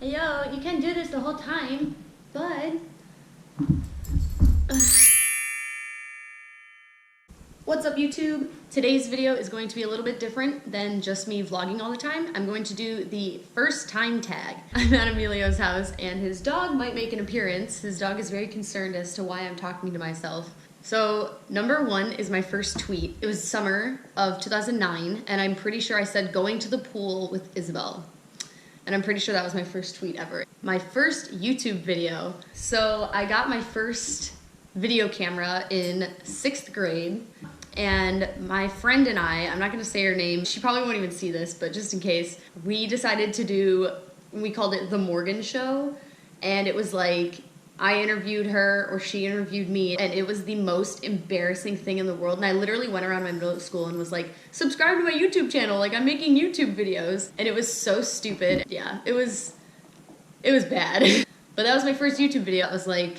Hey yo, you can do this the whole time, but... What's up YouTube? Today's video is going to be a little bit different than just me vlogging all the time. I'm going to do the first time tag. I'm at Emilio's house and his dog might make an appearance. His dog is very concerned as to why I'm talking to myself. So number one is my first tweet. It was summer of 2009 and I'm pretty sure I said going to the pool with Isabel. And I'm pretty sure that was my first tweet ever. My first YouTube video. So I got my first video camera in 6th grade. And my friend and I'm not gonna say her name, she probably won't even see this, but just in case, we decided to do, we called it The Morgan Show. And it was like, I interviewed her or she interviewed me, and it was the most embarrassing thing in the world. And I literally went around my middle school and was like, subscribe to my YouTube channel, like I'm making YouTube videos. And it was so stupid. Yeah, it was bad. But that was my first YouTube video. I was like,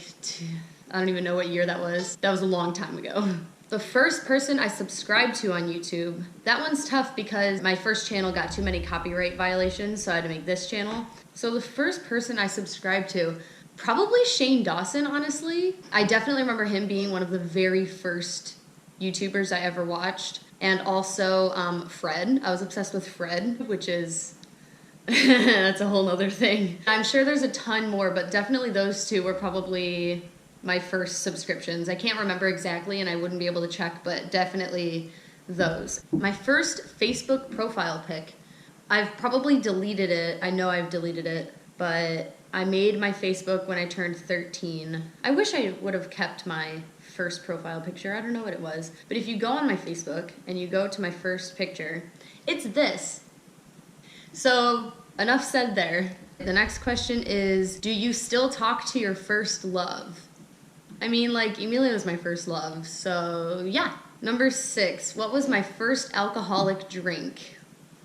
I don't even know what year that was. That was a long time ago. The first person I subscribed to on YouTube, that one's tough because my first channel got too many copyright violations, so I had to make this channel. So the first person I subscribed to, probably Shane Dawson, honestly. I definitely remember him being one of the very first YouTubers I ever watched. And also Fred. I was obsessed with Fred, which is, that's a whole nother thing. I'm sure there's a ton more, but definitely those two were probably my first subscriptions. I can't remember exactly and I wouldn't be able to check, but definitely those. My first Facebook profile pic, I've probably deleted it. I know I've deleted it, but I made my Facebook when I turned 13. I wish I would have kept my first profile picture. I don't know what it was. But if you go on my Facebook and you go to my first picture, it's this. So enough said there. The next question is, do you still talk to your first love? I mean, like, Emilio was my first love, so yeah. Number 6, what was my first alcoholic drink?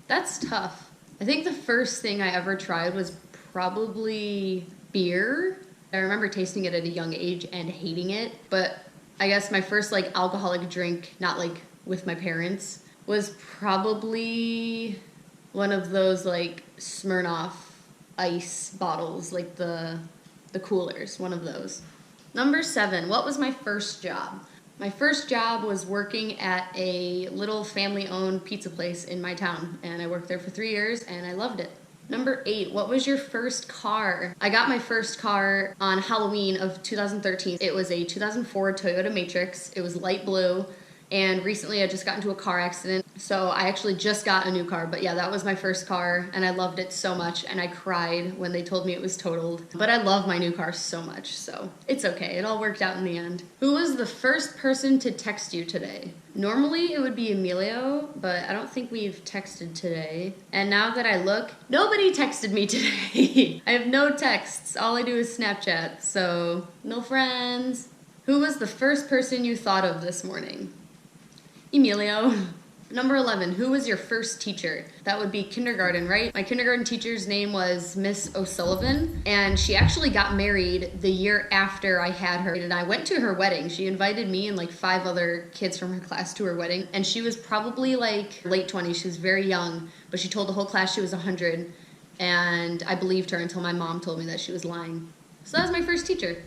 That's tough. I think the first thing I ever tried was probably beer. I remember tasting it at a young age and hating it, but I guess my first, like, alcoholic drink, not, like, with my parents, was probably one of those, like, Smirnoff ice bottles, like the coolers, one of those. Number 7, what was my first job? My first job was working at a little family-owned pizza place in my town, and I worked there for 3 years, and I loved it. Number 8, what was your first car? I got my first car on Halloween of 2013. It was a 2004 Toyota Matrix. It was light blue, and recently I just got into a car accident, so I actually just got a new car. But yeah, that was my first car, and I loved it so much, and I cried when they told me it was totaled. But I love my new car so much, so it's okay. It all worked out in the end. Who was the first person to text you today? Normally it would be Emilio, but I don't think we've texted today. And now that I look, nobody texted me today. I have no texts. All I do is Snapchat, so no friends. Who was the first person you thought of this morning? Emilio. Number 11, who was your first teacher? That would be kindergarten, right? My kindergarten teacher's name was Miss O'Sullivan, and she actually got married the year after I had her, and I went to her wedding. She invited me and like 5 other kids from her class to her wedding, and she was probably like late 20s. She was very young, but she told the whole class she was 100, and I believed her until my mom told me that she was lying. So that was my first teacher.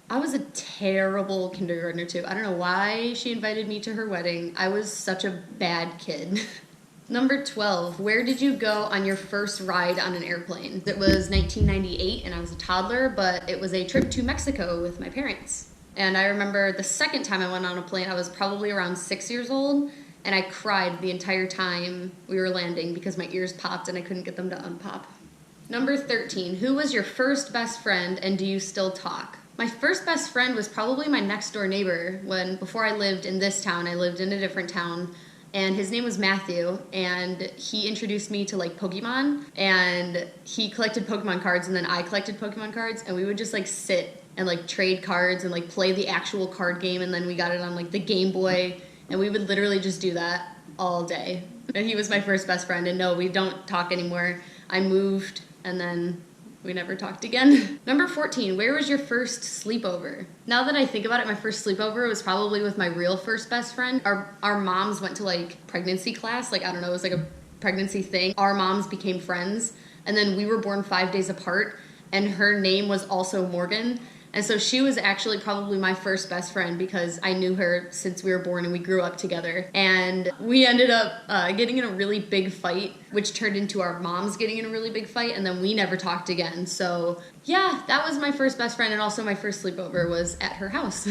I was a terrible kindergartner too. I don't know why she invited me to her wedding. I was such a bad kid. Number 12, where did you go on your first ride on an airplane? It was 1998 and I was a toddler, but it was a trip to Mexico with my parents. And I remember the second time I went on a plane, I was probably around 6 years old, and I cried the entire time we were landing because my ears popped and I couldn't get them to unpop. Number 13, who was your first best friend and do you still talk? My first best friend was probably my next door neighbor. Before I lived in this town, I lived in a different town, and his name was Matthew, and he introduced me to like Pokemon, and he collected Pokemon cards, and then I collected Pokemon cards, and we would just like sit and like trade cards and like play the actual card game, and then we got it on like the Game Boy, and we would literally just do that all day. And he was my first best friend, and no, we don't talk anymore. I moved, and then we never talked again. Number 14, where was your first sleepover? Now that I think about it, my first sleepover was probably with my real first best friend. Our moms went to like pregnancy class, like I don't know, it was like a pregnancy thing. Our moms became friends, and then we were born 5 days apart, and her name was also Morgan. And so she was actually probably my first best friend because I knew her since we were born and we grew up together. And we ended up getting in a really big fight, which turned into our moms getting in a really big fight, and then we never talked again. So yeah, that was my first best friend, and also my first sleepover was at her house.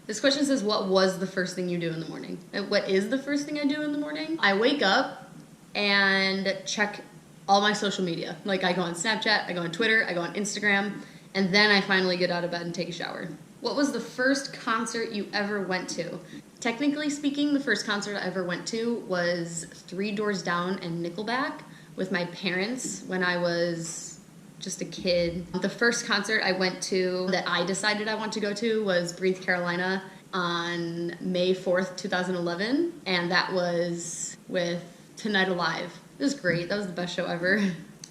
This question says, what was the first thing you do in the morning? What is the first thing I do in the morning? I wake up and check all my social media. Like I go on Snapchat, I go on Twitter, I go on Instagram, and then I finally get out of bed and take a shower. What was the first concert you ever went to? Technically speaking, the first concert I ever went to was Three Doors Down and Nickelback with my parents when I was just a kid. The first concert I went to that I decided I wanted to go to was Breathe Carolina on May 4th, 2011, and that was with Tonight Alive. It was great. That was the best show ever.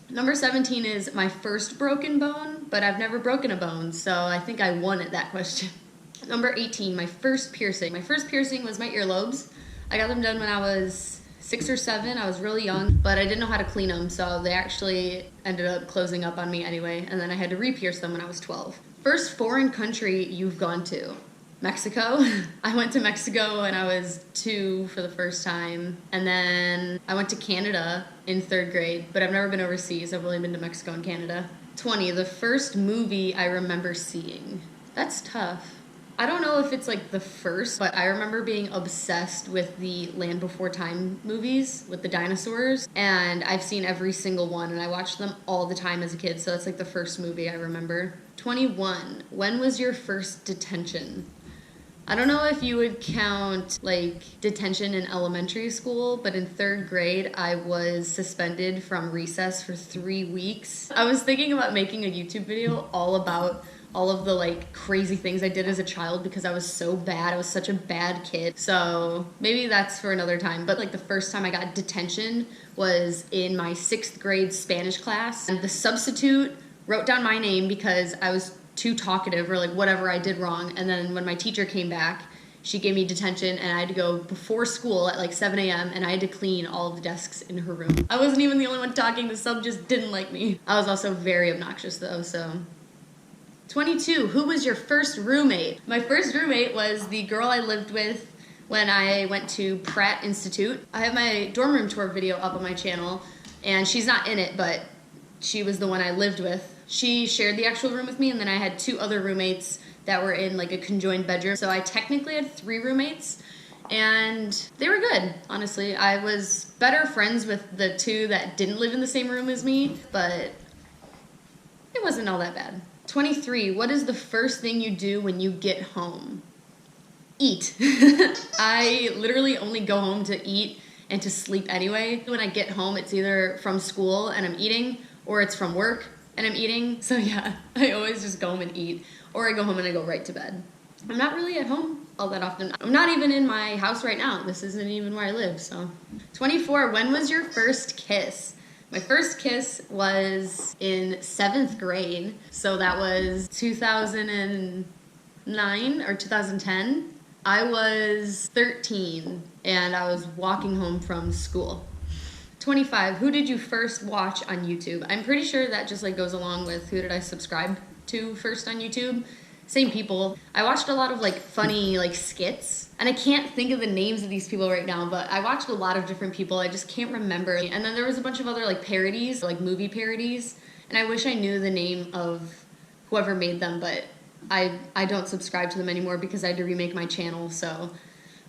Number 17 is my first broken bone, but I've never broken a bone, so I think I won at that question. Number 18, my first piercing. My first piercing was my earlobes. I got them done when I was 6 or 7. I was really young, but I didn't know how to clean them, so they actually ended up closing up on me anyway, and then I had to re-pierce them when I was 12. First foreign country you've gone to? Mexico. I went to Mexico when I was 2 for the first time, and then I went to Canada in 3rd grade, but I've never been overseas. I've only been to Mexico and Canada. 20, the first movie I remember seeing. That's tough. I don't know if it's like the first, but I remember being obsessed with the Land Before Time movies with the dinosaurs, and I've seen every single one, and I watched them all the time as a kid, so that's like the first movie I remember. 21, when was your first detention? I don't know if you would count like detention in elementary school, but in 3rd grade, I was suspended from recess for 3 weeks. I was thinking about making a YouTube video all about all of the like crazy things I did as a child because I was so bad. I was such a bad kid. So maybe that's for another time. But like the first time I got detention was in my 6th grade Spanish class. And the substitute wrote down my name because I was too talkative or like whatever I did wrong. And then when my teacher came back, she gave me detention and I had to go before school at like 7 a.m. and I had to clean all of the desks in her room. I wasn't even the only one talking. The sub just didn't like me. I was also very obnoxious though, so. 22, who was your first roommate? My first roommate was the girl I lived with when I went to Pratt Institute. I have my dorm room tour video up on my channel, and she's not in it, but she was the one I lived with. She shared the actual room with me, and then I had 2 other roommates that were in like a conjoined bedroom. So I technically had 3 roommates, and they were good, honestly. I was better friends with the 2 that didn't live in the same room as me, but it wasn't all that bad. 23, what is the first thing you do when you get home? Eat. I literally only go home to eat and to sleep anyway. When I get home, it's either from school and I'm eating, or it's from work and I'm eating. So yeah, I always just go home and eat, or I go home and I go right to bed. I'm not really at home all that often. I'm not even in my house right now. This isn't even where I live, so. 24, when was your first kiss? My first kiss was in 7th grade, so that was 2009 or 2010. I was 13, and I was walking home from school. 25, who did you first watch on YouTube? I'm pretty sure that just like goes along with who did I subscribe to first on YouTube. Same people. I watched a lot of like funny like skits, and I can't think of the names of these people right now, but I watched a lot of different people. I just can't remember. And then there was a bunch of other like parodies, like movie parodies, and I wish I knew the name of whoever made them, but I don't subscribe to them anymore because I had to remake my channel, so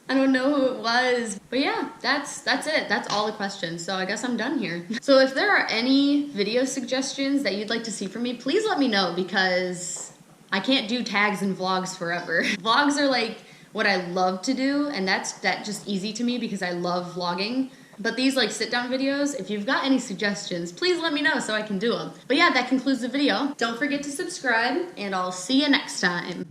I don't know who it was. But yeah, that's it. That's all the questions, so I guess I'm done here. So if there are any video suggestions that you'd like to see from me, please let me know, because I can't do tags and vlogs forever. Vlogs are like what I love to do, and that's just easy to me because I love vlogging. But these like sit down videos, if you've got any suggestions, please let me know so I can do them. But yeah, that concludes the video. Don't forget to subscribe, and I'll see you next time.